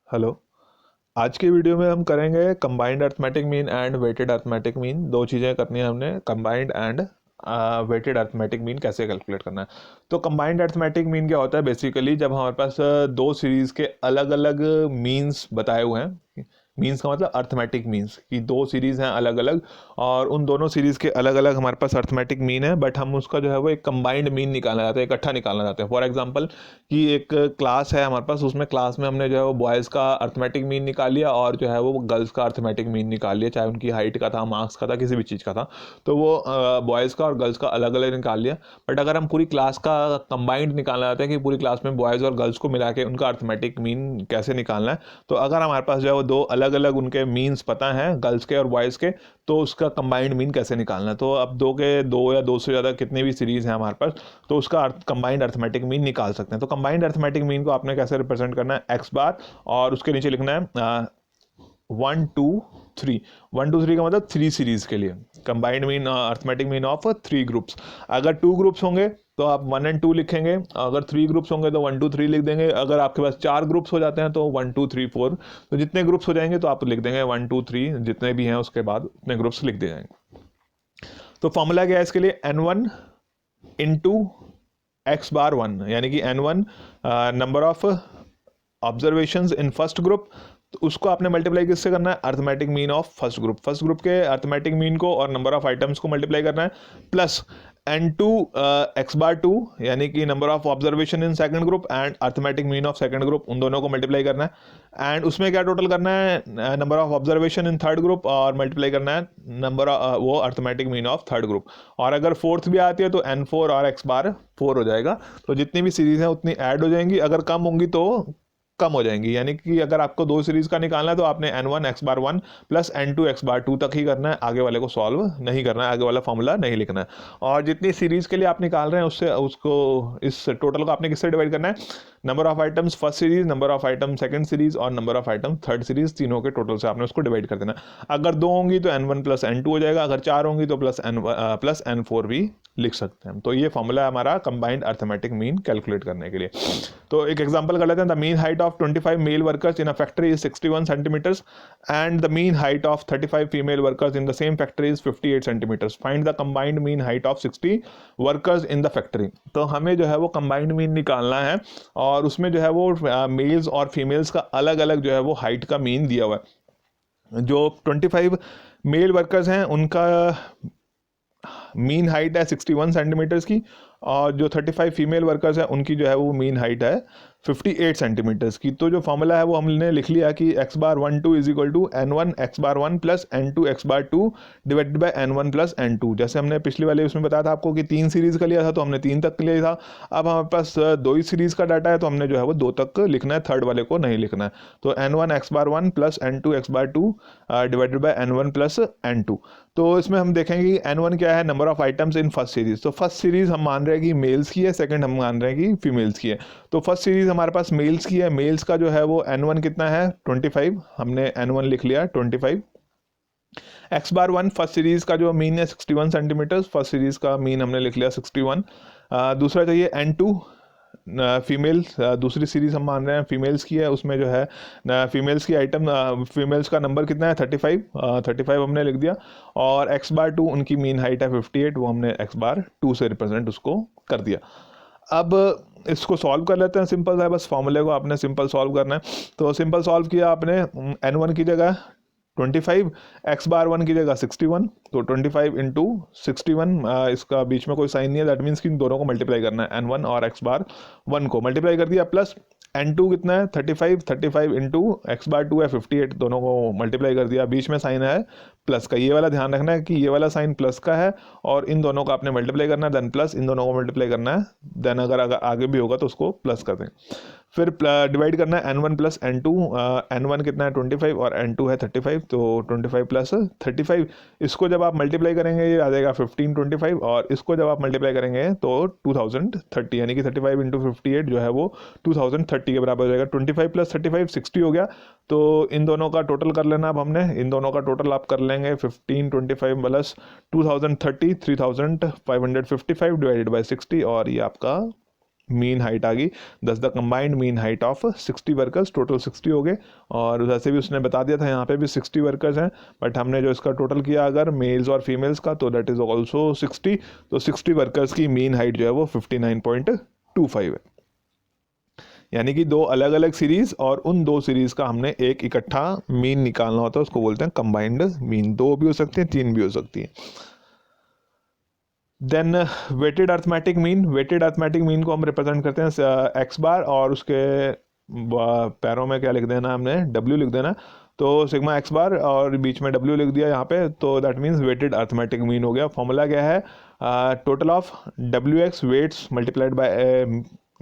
Hello. आज की video में हम करेंगे combined arithmetic mean and weighted arithmetic mean. दो चीज़ें करनी है हमने, combined and weighted arithmetic mean कैसे कैलकुलेट करना है। तो कंबाइंड अर्थमेटिक मीन क्या होता है, बेसिकली जब हमारे पास दो सीरीज़ के अलग अलग मीन्स बताए हुए हैं। मीन्स का मतलब अर्थमेटिक मीन्स कि दो सीरीज़ हैं अलग अलग, और उन दोनों सीरीज़ के अलग अलग हमारे पास अर्थमेटिक मीन है, बट हम उसका जो है वो एक कंबाइंड मीन निकालना चाहते हैं, इकट्ठा निकालना चाहते हैं। फॉर एग्जांपल कि एक क्लास है हमारे पास, उसमें क्लास में हमने जो है वो बॉयज़ का अर्थमेटिक मीन निकाल लिया और जो है वो गर्ल्स का अर्थमेटिक मीन निकाल लिया, चाहे उनकी हाइट का था, मार्क्स का था, किसी भी चीज़ का था। तो वो बॉयज़ का और गर्ल्स का अलग अलग निकाल लिया। बट अगर हम पूरी क्लास का कंबाइंड निकालना चाहते हैं कि पूरी क्लास में बॉयज़ और गर्ल्स को मिला के उनका अर्थमेटिक मीन कैसे निकालना है, तो अगर हमारे पास जो है वो दो अलग अलग उनके मीन्स पता हैं, गर्ल्स के और बॉयज़ के, तो उसका कंबाइंड मीन कैसे निकालना है। तो अब दो के दो या दो से ज़्यादा कितने भी सीरीज़ हैं हमारे पास, तो उसका कंबाइंड अर्थमेटिक मीन निकाल सकते हैं। तो कंबाइंड अर्थमेटिक मीन को आपने कैसे रिप्रेजेंट करना है, एक्स बार, और उसके नीचे लिखना है 1 2 3। 1 2 3 का मतलब थ्री सीरीज के लिए combined mean, arithmetic mean of 3 groups. अगर 2 ग्रुप्स होंगे तो आप 1 और 2 लिखेंगे, अगर 3 ग्रुप्स होंगे तो 1 2 3 लिख देंगे। अगर आपके पास 4 ग्रुप्स हो जाते हैं तो 1 2 3 4, तो जितने ग्रुप्स हो जाएंगे तो आप लिख देंगे 1 2 3, जितने भी हैं उसके बाद उतने ग्रुप्स लिख दिए जाएंगे। तो फॉर्मूला क्या है इसके लिए, N1 इंटू एक्स बार 1, यानी कि N1 number of observations in first group. तो उसको आपने मल्टीप्लाई किससे करना है, arithmetic mean of first group. First group के अर्थमेटिक मीन को और नंबर ऑफ आइटम्स को मल्टीप्लाई करना है, प्लस N2 एक्स बार 2, यानी कि number of observation in second group and arithmetic mean of second group, उन दोनों को मल्टीप्लाई करना है। एंड उसमें क्या टोटल करना है, number of observation in third group, और मल्टीप्लाई करना है नंबर वो arithmetic mean of third group. और अगर फोर्थ भी आती है तो N4 और एक्स बार 4 हो जाएगा। तो जितनी भी सीरीज हैं उतनी ऐड हो जाएंगी, अगर कम होंगी तो कम हो जाएंगी। यानी कि अगर आपको दो सीरीज का निकालना है तो आपने N1 X bar 1 plus N2 X bar 2 तक ही करना है, आगे वाले को सॉल्व नहीं करना है, आगे वाला फॉर्मूला नहीं लिखना है। और जितनी सीरीज के लिए आप निकाल रहे हैं उससे उसको इस टोटल को आपने किससे डिवाइड करना है, number of items first series, number of item second series और number of item third series, तीनों के टोटल से आपने उसको डिवाइड कर देना। अगर दो होंगी तो N1 प्लस N2 हो जाएगा, अगर चार होंगी तो प्लस N4 भी लिख सकते हैं। तो ये फॉर्मूला है हमारा कंबाइंड अर्थमेटिक मीन कैलकुलेट करने के लिए। तो एक एग्जांपल कर लेते हैं। The mean height of 25 male workers in a factory is 61 centimetres and the mean height of 35 female workers in the same factory is 58 centimetres. Find the combined mean height of 60 workers in the factory. तो हमें जो है वो combined mean निकालना है, और उसमें जो है वो मेल्स और फीमेल्स का अलग अलग जो है वो हाइट का मीन दिया हुआ है। जो 25 मेल वर्कर्स हैं उनका मीन हाइट है 61 सेंटीमीटर्स की, और जो 35 फीमेल वर्कर्स हैं उनकी जो है वो मीन हाइट है 58 सेंटीमीटर्स की। तो जो फॉर्मूला है वो हमने लिख लिया कि X bar 1 2 is equal to N1 X bar 1 plus N2 X bar 2 divided by N1 plus N2। जैसे हमने पिछले वाले उसमें बताया था आपको कि 3 सीरीज़ का लिया था तो हमने 3 तक लिया था। अब हमारे पास 2 ही सीरीज़ का डाटा है तो हमने जो है वो 2 तक लिखना है, थर्ड वाले को नहीं लिखना है। तो N1 X bar 1 plus N2 X bar 2 divided by N1 plus N2। तो इसमें हम देखेंगे कि N1 क्या है, number of items in first series. तो फर्स्ट सीरीज हम मान रहे हैं कि मेल्स की है, सेकंड हम मान रहे हैं कि फीमेल्स की है। तो फर्स्ट सीरीज हमारे पास मेल्स की है, मेल्स का जो है वो N1 कितना है 25, हमने N1 लिख लिया 25। एक्स बार 1 फर्स्ट सीरीज का जो मीन है 61 सेंटीमीटर, फर्स्ट सीरीज का मीन हमने लिख लिया 61। दूसरा चाहिए N2 फीमेल, दूसरी सीरीज हम मान रहे हैं फीमेल्स की है, उसमें जो है फीमेल्स की आइटम, फीमेल्स का नंबर कितना है 35, 35 हमने लिख दिया। और एक्स बार 2 उनकी मीन हाइट है 58, वो हमने एक्स बार 2 से रिप्रेजेंट उसको कर दिया। अब इसको सॉल्व कर लेते हैं, सिंपल है, बस फॉर्मूले को आपने सिंपल सॉल्व करना है। तो सिंपल सॉल्व किया आपने, N1 की जगह 25, एक्स बार 1 की जगह 61, तो 25 इंटू 61, इसका बीच में कोई साइन नहीं है, दैट मीन्स कि इन दोनों को मल्टीप्लाई करना है, N1 और एक्स बार 1 को मल्टीप्लाई कर दिया, प्लस N2 कितना है 35, 35 इंटू एक्स बार 2 है 58, दोनों को मल्टीप्लाई कर दिया, बीच में साइन है प्लस का। ये वाला ध्यान रखना है कि ये वाला साइन प्लस का है, और इन दोनों को आपने मल्टीप्लाई करना है, देन प्लस इन दोनों को मल्टीप्लाई करना है, देन अगर आगे भी होगा तो उसको प्लस कर दें। फिर डिवाइड करना है N1 प्लस N2, N1 कितना है 25 और N2 है 35, तो 25 प्लस 35, इसको जब आप मल्टीप्लाई करेंगे ये आ जाएगा 1525, और इसको जब आप मल्टीप्लाई करेंगे तो 2030, यानी कि 35 इंटू 58 जो है वो 2030 के बराबर हो जाएगा। 25 प्लस 35 60 हो गया। तो इन दोनों का टोटल कर लेना, अब हमने इन दोनों का टोटल आप कर लेंगे 1525 प्लस 2030 3555 डिवाइडेड बाई 60, और ये आपका मीन हाइट आ गई, दस the combined mean height of 60 workers, total 60 हो गए। और वैसे भी उसने बता दिया था यहाँ पे भी 60 वर्कर्स हैं, बट हमने जो इसका टोटल किया अगर मेल्स और फीमेल्स का, तो दैट इज़ ऑल्सो 60। तो 60 वर्कर्स की मीन हाइट जो है वो 59.25 है। यानी कि दो अलग अलग सीरीज और उन दो सीरीज का हमने एक इकट्ठा मीन निकालना होता है, उसको बोलते हैं कंबाइंड मीन। दो भी हो सकती हैं, तीन भी हो सकती हैं। Then weighted arithmetic mean, weighted arithmetic mean को हम रिप्रेजेंट करते हैं एक्स बार, और उसके पैरों में क्या लिख देना हमने, डब्ल्यू लिख देना। तो सिग्मा एक्स बार और बीच में डब्ल्यू लिख दिया यहाँ पे, तो that means weighted arithmetic mean हो गया। फॉर्मूला क्या है, total of W X weights multiplied by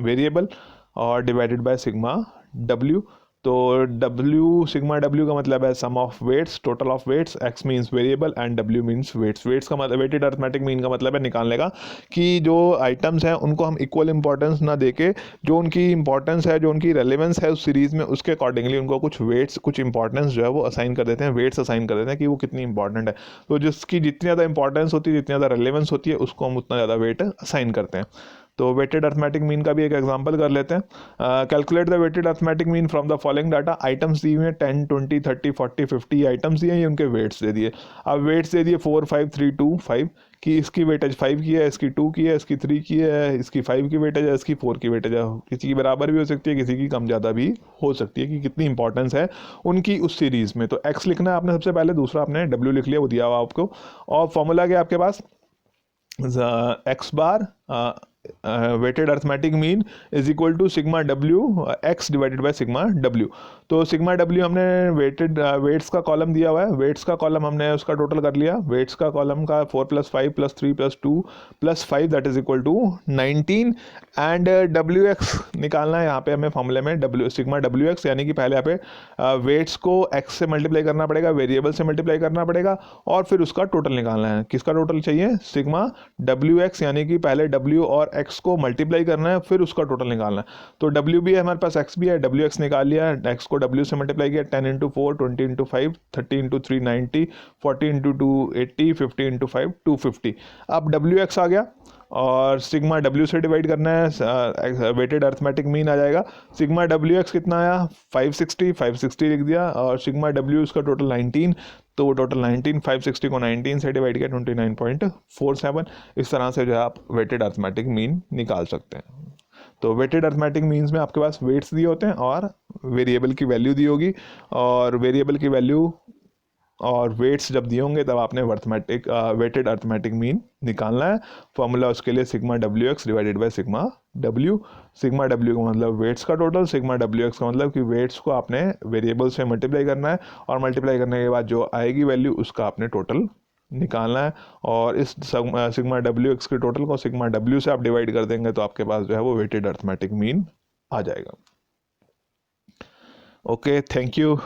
variable और डिवाइडेड बाय सिग्मा डब्ल्यू। तो डब्ल्यू, सिग्मा डब्ल्यू का मतलब है sum of weights, total of weights, X means variable and W means weights. Weights का मतलब, वेटेड अर्थमेटिक मीन का मतलब है निकालने का कि जो आइटम्स हैं उनको हम इक्वल इंपॉर्टेंस ना देके, जो उनकी इंपॉर्टेंस है, जो उनकी रेलेवेंस है उस सीरीज़ में, उसके अकॉर्डिंगली उनको कुछ वेट्स, कुछ इंपॉर्टेंस जो है वो असाइन कर देते हैं, वेट्स असाइन कर देते हैं कि वो कितनी इंपॉर्टेंट है। तो जिसकी जितनी ज़्यादा इंपॉर्टेंस होती है, जितनी ज़्यादा रेलेवेंस होती है, उसको हम उतना ज़्यादा वेट असाइन करते हैं। तो वेटेड अर्थमेटिक मीन का भी एक एग्जांपल कर लेते हैं। Calculate the weighted arithmetic mean from the following data. Items दिए हुए हैं 10, 20, 30, 40, 50 आइटम्स दिए हैं, ये उनके वेट्स दे दिए। अब वेट्स दे दिए 4, 5, 3, 2, 5 की, इसकी वेटेज 5 की है, इसकी 2 की है, इसकी 3 की है, इसकी 5 की वेटेज है, इसकी 4 की वेटेज है। किसी की बराबर भी हो सकती है, किसी की कम ज़्यादा भी हो सकती है, कि कितनी इंपॉर्टेंस है उनकी उस सीरीज़ में। तो एक्स लिखना है आपने सबसे पहले, दूसरा आपने डब्ल्यू लिख लिया, वो दिया हुआ आपको। और फॉर्मूला क्या आपके पास, X bar weighted arithmetic mean is equal to sigma W X divided by sigma W. तो सिग्मा डब्ल्यू हमने वेटेड वेट्स का कॉलम दिया हुआ है, वेट्स का कॉलम हमने उसका टोटल कर लिया। वेट्स का कॉलम का 4 + 5 + 3 + 2 + 5 that is equal to 19। And W X निकालना है यहाँ पे हमें फॉर्मूले में, डब्ल्यू सिग्मा डब्ल्यू एक्स, यानी कि पहले यहाँ पे वेट्स को एक्स से मल्टीप्लाई करना पड़ेगा, वेरिएबल से मल्टीप्लाई करना पड़ेगा, और फिर उसका टोटल निकालना है। किसका टोटल चाहिए, सिग्मा डब्ल्यू एक्स, यानी कि पहले डब्ल्यू और एक्स को मल्टीप्लाई करना है, फिर उसका टोटल निकालना है। तो डब्ल्यू भी है हमारे पास, एक्स भी है, डब्ल्यू एक्स निकाल लिया, एक्स को डब्ल्यू से मल्टीप्लाई किया, 10 × 4 20 × 5 30 × 3 90 40 × 2 80 50 × 5 250। अब डब्ल्यू एक्स आ गया और सिग्मा डब्ल्यू से डिवाइड करना है, वेटेड अर्थमेटिक मीन आ जाएगा। सिग्मा डब्ल्यू एक्स कितना आया, 560 लिख दिया, और सिग्मा डब्ल्यू उसका टोटल 19, तो टोटल 19, 560 को 19 से डिवाइड किया 29.47। इस तरह से जो है आप वेटेड अर्थमेटिक मीन निकाल सकते हैं। तो वेटेड अर्थमेटिक मीन्स में आपके पास वेट्स दिए होते हैं और वेरिएबल की वैल्यू दी होगी, और वेरिएबल की वैल्यू और वेट्स जब दिए होंगे तब आपने वेटेड अर्थमेटिक मीन निकालना है। फॉर्मूला उसके लिए sigma W X divided by sigma W. Sigma W का मतलब वेट्स का टोटल, सिग्मा डब्ल्यू एक्स का मतलब कि वेट्स को आपने वेरिएबल से मल्टीप्लाई करना है, और मल्टीप्लाई करने के बाद जो आएगी वैल्यू उसका आपने टोटल निकालना है। और इस सिग्मा डब्ल्यू एक्स के टोटल को सिग्मा डब्ल्यू से आप डिवाइड कर देंगे तो आपके पास जो है वो वेटेड अर्थमेटिक मीन आ जाएगा। Okay, thank you.